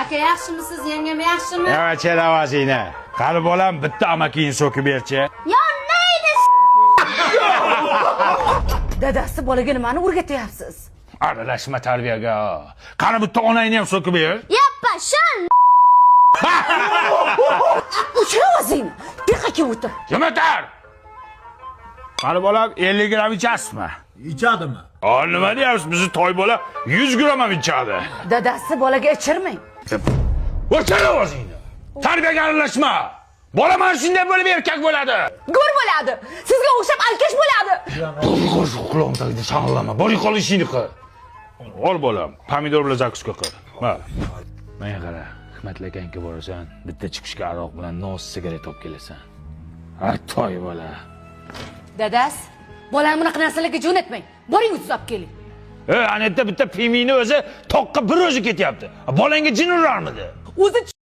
aka yaxshimisiz, yengam yaxshimi? Yavaş ovozingni. Qani bolam bitta amakingni so'kib berchi. Yonnaydi. Dadasi bolaga nimani o'rgatyapsiz? Aralashma tarbiyaga. Qani bitta onangni ham so'kib ber. Yappa, shan. O'chir ovozingni. Diqqatga o'tir. Kim o'tar? Qani bolam 50 gram ichasizmi? İçadımı? Nima deyapsiz? Bizni toy bola 100 gram ham ichadi. Dadasi bolaga ichirmang. O'chir ovozingni. Tarbiyaga aralashma. Bola mana shunday bo'lib erkak bo'ladi. Go'r bo'ladi. Sizga o'xshab alkash bo'ladi. Quloqim tagida shang'illama. Boring qol ishingni qil. Ol bolam, pomidor bilan zakuska qil. Mana. Menga qara, Hikmatli akanga borasan, bitta chiqishga aroq bilan nos sigaret olib kelasan. Toy bola. Dadas, bolani bunaqa narsalarga jo'natmang. Boring o'tib olib keling. Ana yerda bitta pimini o'zi toqqa bir o'zi ketyapti. Bolangga jin urarmidi? O'zi